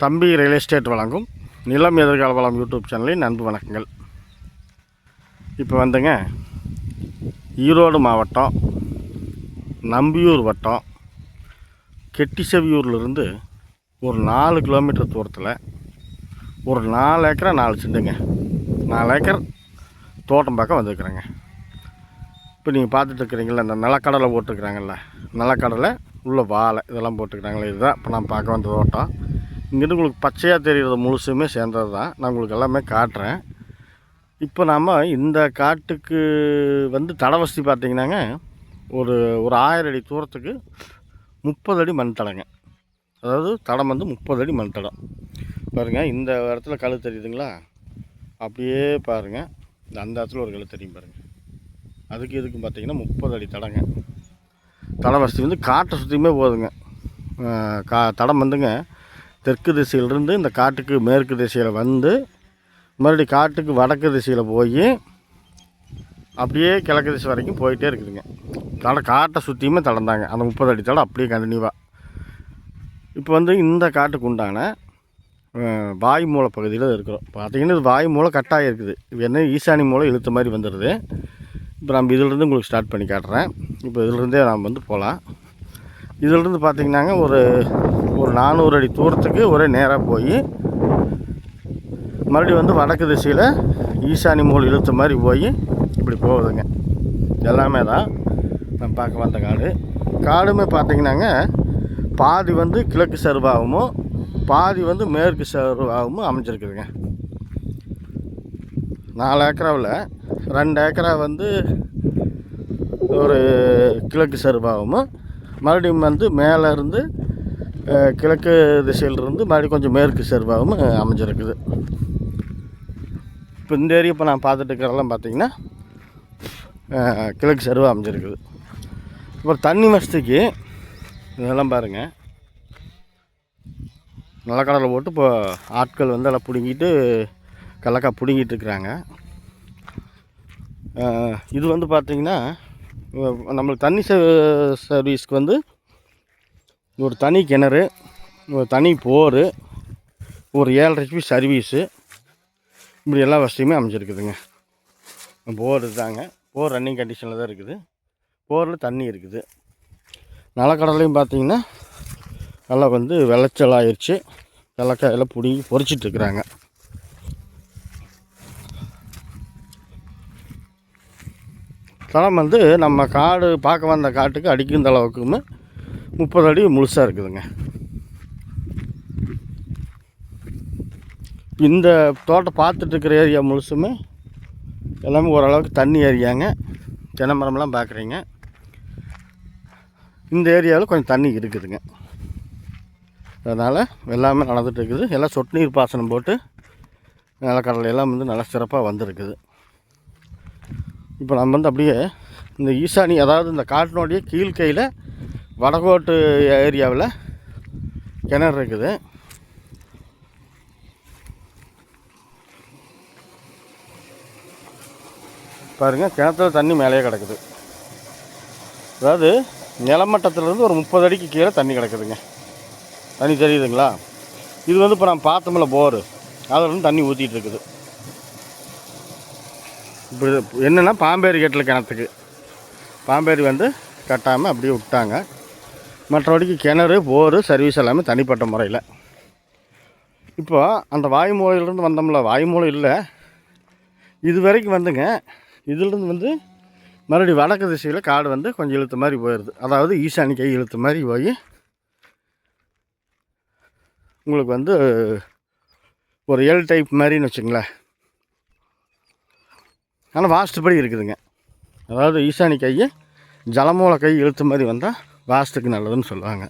தம்பி real estate வழங்கும் நிலம் எதிர்கால வளம் யூடியூப் சேனலின் அன்பு வணக்கங்கள். இப்போ வந்துங்க ஈரோடு மாவட்டம் நம்பியூர் வட்டம் கெட்டிசெவியூர்லேருந்து ஒரு 4 கிலோமீட்டர் தூரத்தில் ஒரு 4 ஏக்கரா 4 செண்டுங்க 4 ஏக்கர் தோட்டம் பார்க்க வந்துருக்குறேங்க. இப்போ நீங்கள் பார்த்துட்டு இருக்கிறீங்களா, இந்த நிலக்கடலை போட்டுருக்குறாங்கல்ல, நிலக்கடலை உள்ள வாழை இதெல்லாம் போட்டுருக்குறாங்களே, இதுதான் இப்போ நான் பார்க்க வந்த தோட்டம். இங்கிருந்து உங்களுக்கு பச்சையாக தெரிகிறது முழுசுமே சேர்ந்தது தான். நான் உங்களுக்கு எல்லாமே காட்டுறேன். இப்போ நாம் இந்த காட்டுக்கு வந்து தடை வசதி பார்த்திங்கன்னாங்க ஒரு 1000 அடி தூரத்துக்கு 30 அடி மண் தடங்க. அதாவது தடம் வந்து 30 அடி மண் தடம். பாருங்கள், இந்த இடத்துல கல் தெரியுதுங்களா, அப்படியே பாருங்கள், அந்த இடத்துல ஒரு கல் தெரியும் பாருங்கள். அதுக்கு இதுக்கு பார்த்திங்கன்னா 30 அடி தடங்க. தடை வசதி வந்து காட்டை சுற்றியுமே போகுதுங்க. தடம் வந்துங்க தெற்கு திசையிலிருந்து இந்த காட்டுக்கு மேற்கு திசையில் வந்து மறுபடியும் காட்டுக்கு வடக்கு திசையில் போய் அப்படியே கிழக்கு திசை வரைக்கும் போயிட்டே இருக்குதுங்க. காட்டை சுற்றியுமே தடந்தாங்க. அந்த 30 அடி தடம் அப்படியே கண்டினியூவாக. இப்போ வந்து இந்த காட்டுக்கு உண்டான வாய் மூலை பகுதியில் இருக்கிறோம். பார்த்திங்கன்னா இது வாய் மூலை கட்டாயம் இருக்குது. இது என்ன ஈசானி மூலை இழுத்த மாதிரி வந்துடுது. இப்போ நம்ம இதிலிருந்து உங்களுக்கு ஸ்டார்ட் பண்ணி காட்டுறேன். இப்போ இதிலிருந்தே நாம் வந்து போகலாம். இதிலிருந்து பார்த்திங்கன்னாங்க ஒரு 400 அடி தூரத்துக்கு ஒரே நேராக போய் மறுபடியும் வந்து வடக்கு திசையில் ஈசானி மூலை இழுத்த மாதிரி போய் இப்படி போகுதுங்க. எல்லாமே தான் நம்ம பார்க்க வந்த காடுமே பார்த்திங்கன்னாங்க பாதி வந்து கிழக்கு சருவாகவும் பாதி வந்து மேற்கு சருவாகவும் அமைஞ்சிருக்குதுங்க. 4 ஏக்கராவில் 2 ஏக்கரா வந்து ஒரு கிழக்கு சருவாகவும் மறுபடியும் வந்து மேலே இருந்து கிழக்கு திசையிலிருந்து மறுபடியும் கொஞ்சம் மேற்கு சருவாகவும் அமைஞ்சிருக்குது. இப்போ இந்த ஏரியா இப்போ நான் பார்த்துட்டு இருக்கிறதெல்லாம் பார்த்திங்கன்னா கிழக்கு சருவா அமைஞ்சிருக்குது. இப்போ தண்ணி வசதிக்கு இதெல்லாம் பாருங்கள், நிலக்கடலை போட்டு இப்போ ஆட்கள் வந்து எல்லாம் பிடுங்கிட்டு கடலக்காய் பிடுங்கிட்டு இருக்கிறாங்க. இது வந்து பார்த்திங்கன்னா நம்மளுக்கு தண்ணி சர்வீஸ்க்கு வந்து ஒரு தனி கிணறு, ஒரு தனி போர், ஒரு 7.5 HP சர்வீஸு, இப்படி எல்லா வசதியுமே அமைஞ்சிருக்குதுங்க. போர் தாங்க, போர் ரன்னிங் கண்டிஷனில் தான் இருக்குது. போரில் தண்ணி இருக்குது. நிலக்கடலையும் பார்த்திங்கன்னா நல்லா வந்து விளைச்சல் ஆயிடுச்சு. கடலக்காயெல்லாம் பிடிங்கி பொறிச்சிட்ருக்குறாங்க. தளம் வந்து நம்ம காடு பார்க்க வந்த காட்டுக்கு அடிக்கும் அளவுக்குமே 30 அடி முழுசாக இருக்குதுங்க. இந்த தோட்டம் பார்த்துட்ருக்கிற ஏரியா முழுசுமே எல்லாமே ஓரளவுக்கு தண்ணி ஏரியாங்க. தென்னை மரம்லாம் பார்க்குறீங்க. இந்த ஏரியாவில் கொஞ்சம் தண்ணி இருக்குதுங்க. அதனால் எல்லாமே நடந்துகிட்ருக்குது. எல்லாம் சொட்டு நீர் பாசனம் போட்டு நிலக்கடலை எல்லாம் வந்து நல்லா சிறப்பாக வந்திருக்குது. இப்போ நம்ம வந்து அப்படியே இந்த ஈசானி, அதாவது இந்த காட்டினுடைய கீழ்கையில் வடகோட்டு ஏரியாவில் கிணறு இருக்குது. பாருங்கள், கிணத்துல தண்ணி மேலேயே கிடக்குது. அதாவது நிலமட்டத்திலேருந்து ஒரு 30 அடிக்கு கீழே தண்ணி கிடக்குதுங்க. தண்ணி தெரியுதுங்களா? இது வந்து இப்போ நான் பார்த்தோம்ல போர், அதில் தண்ணி ஊற்றிட்டு இருக்குது. இப்படி என்னென்னா பாம்பேரி கட்டில் கிணத்துக்கு பாம்பேரி வந்து கட்டாமல் அப்படியே விட்டாங்க. மற்றபடிக்கு கிணறு போர் சர்வீஸ் எல்லாமே தனிப்பட்ட முறையில். இப்போ அந்த வாய்மூலையிலேருந்து வந்தோம்ல, வாய்மூலை இல்லை, இது வரைக்கும் வந்துங்க. இதிலிருந்து வந்து மறுபடியும் வடக்கு திசையில் காடு வந்து கொஞ்சம் இழுத்த மாதிரி போயிடுது. அதாவது ஈசானி கை இழுத்த மாதிரி போய் உங்களுக்கு வந்து ஒரு எல் டைப் மாதிரின்னு வச்சுங்களேன். ஆனால் வாஸ்துப்படி இருக்குதுங்க. அதாவது ஈசானி கையை ஜலமூல கை இழுத்த மாதிரி வந்தால் வாஸ்துக்கு நல்லதுன்னு சொல்லுவாங்க.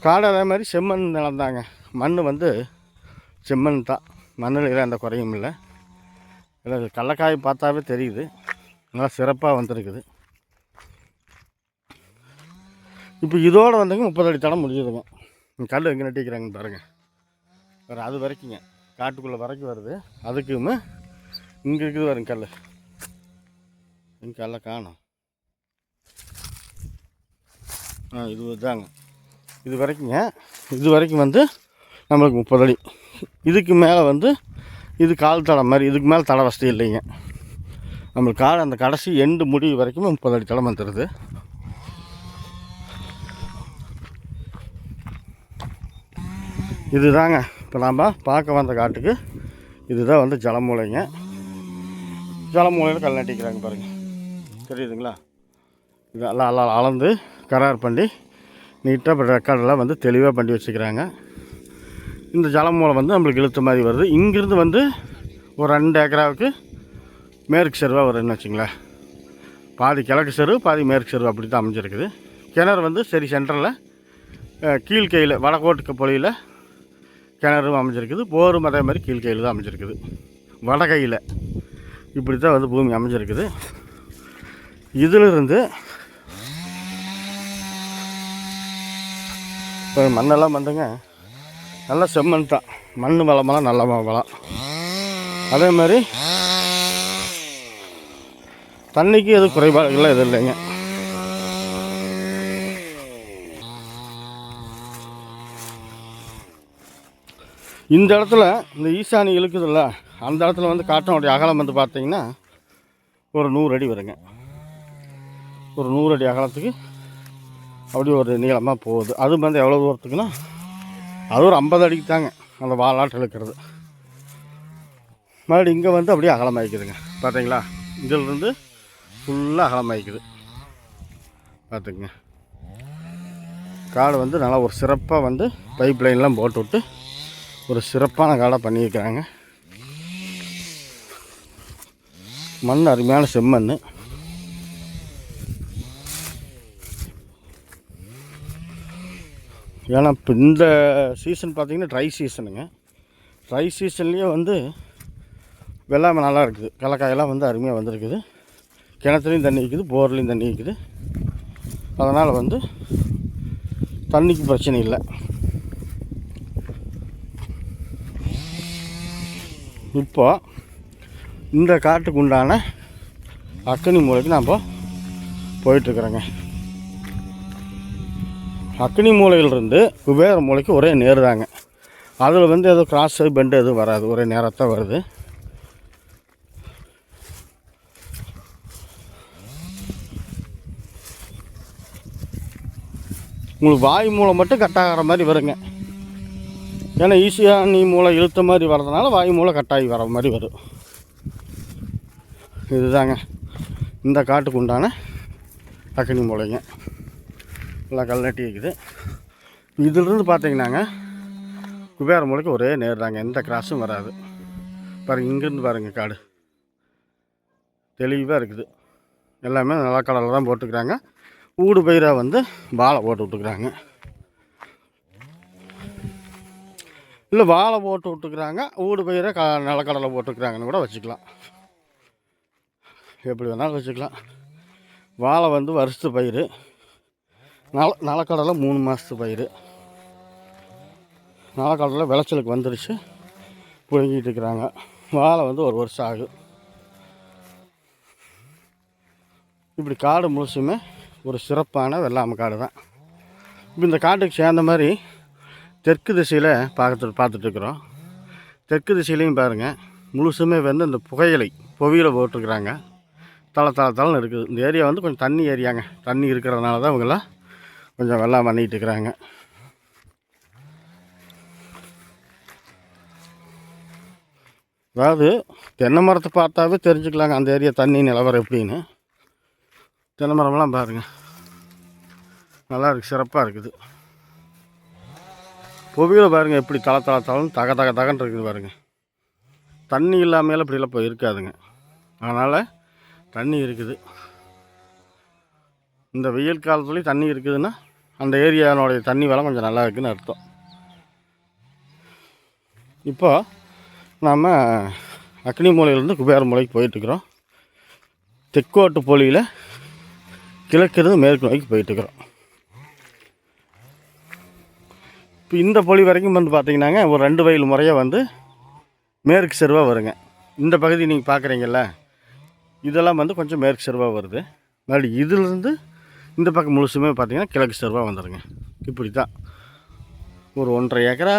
காடு அதே மாதிரி செம்மண் நிலந்தாங்க. மண் வந்து செம்மண் தான். மண்ணில் எந்த குறையும் இல்லை. இல்லை கடலக்காய் பார்த்தாவே தெரியுது, நல்லா சிறப்பாக வந்திருக்குது. இப்போ இதோடு வந்துங்க 30 அடி தடம் முடியுதுங்க. கல் எங்கே நட்டிக்கிறாங்கன்னு பாருங்கள். வேறு அது வரைக்குங்க காட்டுக்குள்ளே வரைக்கும் வருது. அதுக்குமே இங்கே இருக்குது பாருங்க கல். இங்கே கல்லை காணும். இது தாங்க இது வரைக்கும் வந்து நம்மளுக்கு 30 அடி. இதுக்கு மேலே வந்து இது கால் தடம் மாதிரி, இதுக்கு மேலே தடை வசதி இல்லைங்க. நம்மளுக்கு அந்த கடைசி எண்டு முடிவு வரைக்கும் 30 அடி தடம் வந்துடுது. இதுதாங்க இப்போ நாம் பார்க்க வந்த காட்டுக்கு இதுதான் வந்து ஜலமூலைங்க. ஜலமூலையில் கல் நட்டிக்கிறாங்க பாருங்கள், தெரியுதுங்களா? இது எல்லாம் அளந்து கரார் பண்ணி நீட்டாக ரெக்கார்டெல்லாம் வந்து தெளிவாக பண்ணி வச்சுக்கிறாங்க. இந்த ஜலமூலை வந்து நம்மளுக்கு இழுத்த மாதிரி வருது. இங்கிருந்து வந்து ஒரு 2 ஏக்கராவுக்கு மேற்கு செருவாக வருதுன்னு வச்சுங்களேன். பாதி கிழக்கு செருவு பாதி மேற்கு செருவு அப்படி தான் அமைஞ்சிருக்குது. கிணறு வந்து சரி சென்டரில் கீழ்கையில் வடகோட்டுக்கு பொழியில் கிணறும் அமைஞ்சிருக்குது. போரும் அதே மாதிரி கீழ்கையில் தான் அமைஞ்சிருக்குது. வடகையில் இப்படி தான் வந்து பூமி அமைஞ்சிருக்குது. இதிலிருந்து இப்போ மண்ணெல்லாம் வந்துங்க நல்லா செம்மண் தான். மண் வளமெல்லாம் நல்ல வளம். அதே மாதிரி தண்ணிக்கு எதுவும் குறைபாடுகள்லாம் எதுவும் இல்லைங்க. இந்த இடத்துல இந்த ஈசானி இழுக்குதுல்ல, அந்த இடத்துல வந்து காட்டினுடைய அகலம் வந்து பார்த்திங்கன்னா ஒரு 100 அடி வருங்க. ஒரு 100 அடி அகலத்துக்கு அப்படி ஒரு நீளமாக போகுது. அது வந்து எவ்வளோ தூரத்துக்குன்னா அது ஒரு 50 அடிக்கு தாங்க அந்த வாலாட்டு இழுக்கிறது. மறுபடியும் இங்கே வந்து அப்படியே அகலமாகிக்குதுங்க. பார்த்தீங்களா? இதிலிருந்து ஃபுல்லாக அகலமாகிக்குது. பார்த்துக்குங்க. காடு வந்து நல்லா ஒரு சிறப்பாக வந்து பைப் லைன்லாம் போட்டு விட்டு ஒரு சிறப்பான காடாக பண்ணியிருக்கிறாங்க. மண் அருமையான செம்மண். ஏன்னா இப்போ இந்த சீசன் பார்த்திங்கன்னா ட்ரை சீசனுங்க. ட்ரை சீசன்லேயே வந்து வெள்ளாமை நல்லா இருக்குது. கடலக்காயெல்லாம் வந்து அருமையாக வந்துருக்குது. கிணத்துலேயும் தண்ணி இருக்குது, போர்லேயும் தண்ணி இருக்குது. அதனால் வந்து தண்ணிக்கு பிரச்சனை இல்லை. இப்போ இந்த காட்டுக்கு உண்டான அக்கனி மூலைக்கு நான் இப்போ போயிட்டுருக்குறேங்க. அக்னி மூலையிலிருந்து குபேர மூலைக்கு ஒரே நேர் தாங்க. அதில் வந்து ஏதோ கிராஸ் பெண்டு எதுவும் வராது, ஒரே நேரத்தான் வருது. உங்களுக்கு வாய் மூளை மட்டும் கட்டாகிற மாதிரி வருங்க. ஏன்னா ஈஸியாக நீ மூளை இழுத்த மாதிரி வர்றதுனால வாய் மூளை கட்டாகி வர மாதிரி வரும். இதுதாங்க இந்த காட்டுக்கு உண்டான அக்னி மூலைங்க. எல்லாம் கல் நட்டி இருக்குது. இதிலிருந்து பார்த்தீங்கன்னாங்க குபேர மூலைக்கு ஒரே நேர் தாங்க, எந்த கிராஸும் வராது. பாருங்கள், இங்கேருந்து பாருங்கள் காடு தெளிவாக இருக்குது. எல்லாமே நிலக்கடலை தான் போட்டுக்கிறாங்க. ஊடு பயிராக வந்து வாழை போட்டு விட்டுக்கிறாங்க. இல்லை வாழை போட்டு விட்டுக்கிறாங்க, ஊடு பயிரை நிலக்கடலை போட்டுக்கிறாங்கன்னு கூட வச்சுக்கலாம். எப்படி வேணாலும் வச்சுக்கலாம். வாழை வந்து வருஷத்து பயிர், நிலக்கடலை 3 மாதத்து பயிர். நிலக்கடலை விளைச்சலுக்கு வந்துடுச்சு, புழுங்கிட்டு இருக்கிறாங்க. வாழை வந்து 1 வருஷம் ஆகும். இப்படி காடு முழுசுமே ஒரு சிறப்பான வெள்ளாமை காடு தான். இப்போ இந்த காட்டுக்கு சேர்ந்த மாதிரி தெற்கு திசையில் பார்த்துட்ருக்குறோம். தெற்கு திசையிலையும் பாருங்கள், முழுசுமே வந்து இந்த புகையிலை போட்டிருக்கிறாங்க. தளன்னு இருக்குது. இந்த ஏரியா வந்து கொஞ்சம் தண்ணி ஏரியாங்க. தண்ணி இருக்கிறதுனால தான் இவங்கெல்லாம் கொஞ்சம் வெள்ளாமை பண்ணிகிட்டு இருக்கிறாங்க. அதாவது தென்னை மரத்தை பார்த்தாவே தெரிஞ்சுக்கலாங்க அந்த ஏரியா தண்ணி நிலவரம் எப்படின்னு. தென்னை மரம்லாம் பாருங்கள், நல்லா இருக்குது, சிறப்பாக இருக்குது. புவியில் பாருங்கள் எப்படி தளன்னு தகன்னு இருக்குது பாருங்கள். தண்ணி இல்லாமல் இப்படிலாம் போய் இருக்காதுங்க. அதனால் தண்ணி இருக்குது. இந்த வெயில் காலத்துலேயும் தண்ணி இருக்குதுன்னா அந்த ஏரியானுடைய தண்ணி வளம் கொஞ்சம் நல்லா இருக்குதுன்னு அர்த்தம். இப்போ நாம் அக்னி மூலையிலேருந்து குபேர மூலைக்கு போயிட்டுருக்குறோம். தெற்கோட்டு பொலியில் கிழக்கிருந்து மேற்கு நோக்கி போயிட்டுருக்குறோம். இப்போ இந்த பொலி வரைக்கும் வந்து பார்த்திங்கன்னாங்க ஒரு 2 வயல் முறையாக வந்து மேற்கு செருவாக வருங்க. இந்த பகுதி நீங்கள் பார்க்குறீங்கல்ல, இதெல்லாம் வந்து கொஞ்சம் மேற்கு செருவாக வருது. மறுபடியும் இதிலிருந்து இந்த பக்கம் முழுசுமே பார்த்திங்கன்னா கிழக்கு செருவாக வந்துடுங்க. இப்படி தான் ஒரு 1.5 ஏக்கரா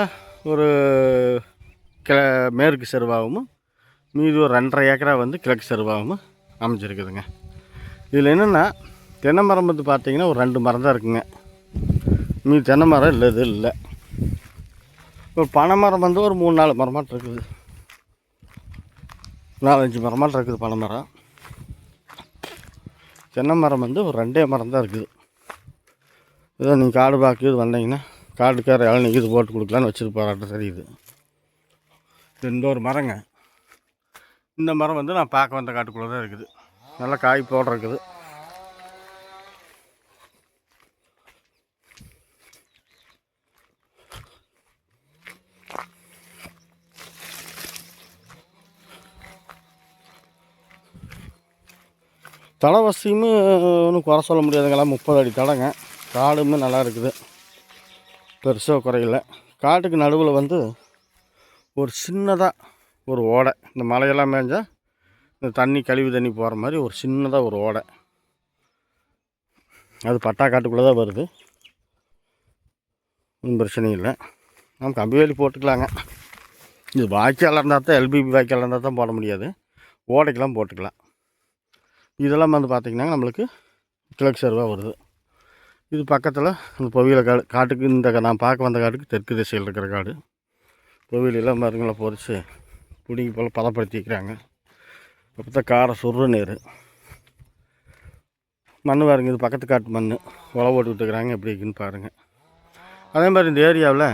ஒரு மேற்கு செருவாகவும் மீதி ஒரு 2.5 ஏக்கரா வந்து கிழக்கு செருவாகவும் அமைஞ்சிருக்குதுங்க. இதில் என்னென்னா தென்னை மரம் வந்து பார்த்திங்கன்னா ஒரு 2 மரம் தான் இருக்குங்க. மீதி தென்னை மரம் இல்லை. ஒரு பனை மரம் வந்து ஒரு 3-4 மரமாட்டம் இருக்குது, 4-5 மரமாட்டம் இருக்குது பனை மரம். தென்னை மரம் வந்து ஒரு 2 மரம் தான் இருக்குது. ஏதோ நீங்கள் காடு பார்க்குறது வந்தீங்கன்னா காட்டுக்கார இளநீ இது போட்டு கொடுக்கலான்னு வச்சுட்டு போராட்டம் தெரியுது. இந்த ஒரு மரங்க, இந்த மரம் வந்து நான் பார்க்க வந்த காட்டுக்குள்ளே தான் இருக்குது. நல்லா காய் போட இருக்குது. தடை வசதியுமே ஒன்றும் குறை சொல்ல முடியாதுங்களா. 30 அடி தடைங்க. காடுமே நல்லா இருக்குது, பெருசாக குறையில. காட்டுக்கு நடுவில் வந்து ஒரு சின்னதாக ஒரு ஓடை, இந்த மழையெல்லாம் மேய்ஞ்சால் இந்த தண்ணி கழிவு தண்ணி போகிற மாதிரி ஒரு சின்னதாக ஒரு ஓடை. அது பட்டா காட்டுக்குள்ளே தான் வருது, ஒன்றும் பிரச்சனை இல்லை. நம்ம கம்பி வேலி போட்டுக்கலாங்க. இது வாய்க்கால் இருந்தால் தான், எல்பிபி வாய்க்கால் இருந்தால் தான் போட முடியாது, ஓடைக்கெலாம் போட்டுக்கலாம். இதெல்லாம் வந்து பார்த்திங்கன்னா நம்மளுக்கு கிழக்கு செருவாக வருது. இது பக்கத்தில் அந்த பொவியில காட்டுக்கு இந்த நான் பார்க்க வந்த காட்டுக்கு தெற்கு திசையில் இருக்கிற காடு. பொவியிலெல்லாம் மருங்களை பொறிச்சு பிடிங்கி போல் பதப்படுத்தி வைக்கிறாங்க. அப்போ தான் காரை சுடுற நேர் மண் பாருங்க. இது பக்கத்து காட்டு மண் உழவு போட்டு விட்டுக்கிறாங்க. எப்படி இருக்குன்னு பாருங்கள். அதே மாதிரி இந்த ஏரியாவில்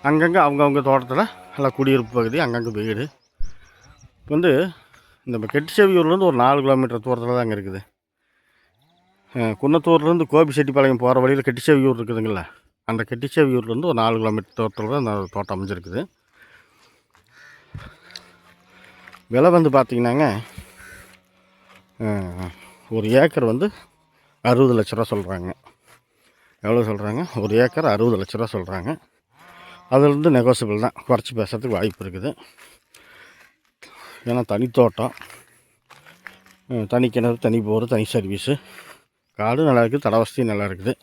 அங்கங்கே அவங்கவுங்க தோட்டத்தில் எல்லாம் குடியிருப்பு பகுதி, அங்கங்கே வீடு. வந்து இந்த கெட்டிச்செவியூர்லேருந்து ஒரு 4 கிலோமீட்டர் தூரத்தில் தாங்க இருக்குது. குன்னத்தூர்லேருந்து கோபிச்செட்டிப்பாளையம் போகிற வழியில் கெட்டிச்செவியூர் இருக்குதுங்களா, அந்த கெட்டிச்செவியூர்லேருந்து ஒரு 4 கிலோமீட்டர் தூரத்தில் தான் அந்த தோட்டம் அமைஞ்சிருக்குது. விலை வந்து பார்த்திங்கன்னாங்க ஒரு ஏக்கர் வந்து 60 லட்ச ரூபா சொல்கிறாங்க. எவ்வளோ சொல்கிறாங்க? ஒரு ஏக்கர் 60 லட்ச ரூபா சொல்கிறாங்க. அதுலேருந்து நெகோசியபிள் தான், குறைச்சி பேசுறதுக்கு வாய்ப்பு இருக்குது. ஏன்னா தனி தோட்டம், தனி கிணறு, தனி போர், தனி சர்வீஸு. காடு நல்லா இருக்குது, தடை வசதி நல்லா இருக்குது.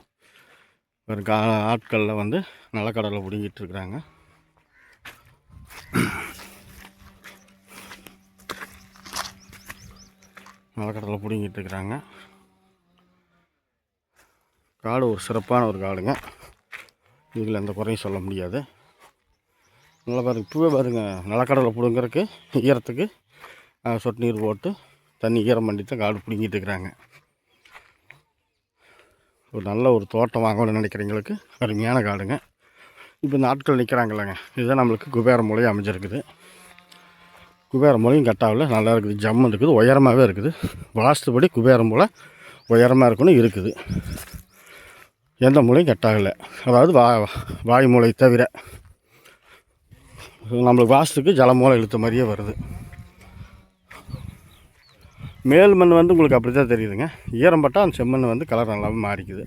ஒரு ஆட்களில் வந்து நிலக்கடலை பிடிங்கிட்டு இருக்கிறாங்க. நிலக்கடலை பிடிங்கிட்டு இருக்கிறாங்க. காடு ஒரு சிறப்பான ஒரு காடுங்க. இதில் எந்த குறையும் சொல்ல முடியாது. நல்லா பாருங்க, இப்போவே பாருங்கள், நிலக்கடலை பிடுங்கிறதுக்கு ஈரத்துக்கு சொட்டு நீர் போட்டு தண்ணி ஈரம் பண்ணி தான் காடு பிடிங்கிட்டு இருக்கிறாங்க. ஒரு நல்ல ஒரு தோட்டம் வாங்கணும்னு நினைக்கிறவங்களுக்கு அருமையான காடுங்க. இப்போ இந்த ஆட்கள் நிற்கிறாங்கல்லங்க, இதுதான் நம்மளுக்கு குபேர மூலை அமைஞ்சிருக்குது. குபேர மூலையும் கட்டாவில் நல்லா இருக்குது, ஜம்மு இருக்குது, உயரமாகவே இருக்குது. வாஸ்துபடி குபேர மூலை உயரமாக இருக்கணும் இருக்குது. எந்த மூலையும் கட்டாகலை, அதாவது வாய் மூலை தவிர. நம்மளுக்கு வாஸ்துக்கு ஜல மூலை இழுத்த மாதிரியே வருது. மேல் மண் வந்து உங்களுக்கு அப்படி தான் தெரியுதுங்க. ஈரம் பட்டால் அந்த செம்மண் வந்து கலர் நல்லாவே மாறிக்குது.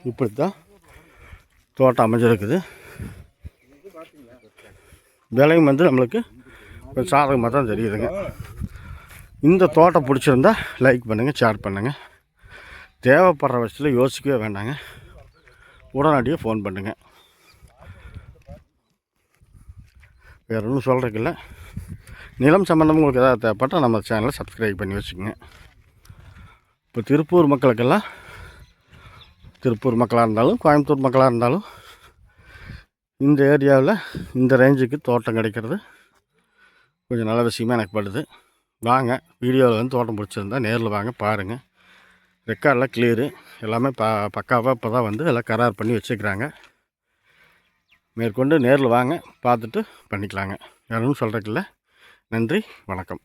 இப்படி தான் தோட்டம் அமைஞ்சிருக்குது. விலையும் வந்து நம்மளுக்கு கொஞ்சம் சாதகமாக தான் தெரியுதுங்க. இந்த தோட்டம் பிடிச்சிருந்தா லைக் பண்ணுங்கள், ஷேர் பண்ணுங்கள். தேவைப்படுற பட்சத்தில் யோசிக்கவே வேண்டாங்க, உடனடியாக ஃபோன் பண்ணுங்கள். வேறு ஒன்றும் சொல்கிறதுக்கு இல்லை. நிலம் சம்மந்தமாக உங்களுக்கு எதாவது தேவைப்பட்டால் நம்ம சேனலை சப்ஸ்கிரைப் பண்ணி வச்சுக்கோங்க. இப்போ திருப்பூர் மக்களுக்கெல்லாம், திருப்பூர் மக்களாக இருந்தாலும் கோயம்புத்தூர் மக்களாக இருந்தாலும் இந்த ஏரியாவில் இந்த ரேஞ்சுக்கு தோட்டம் கிடைக்கிறது கொஞ்சம் நல்ல விஷயமாக எனக்கு படுது. வாங்க, வீடியோவில் வந்து தோட்டம் பிடிச்சிருந்தா நேரில் வாங்க பாருங்கள். ரெக்கார்டெலாம் கிளியரு, எல்லாமே பக்காவாக இப்போ தான் வந்து எல்லாம் கரார் பண்ணி வச்சுக்கிறாங்க. மேற்கொண்டு நேரில் வாங்க, பார்த்துட்டு பண்ணிக்கலாங்க. யாரும் சொல்கிறதுக்கு இல்லை. நன்றி, வணக்கம்.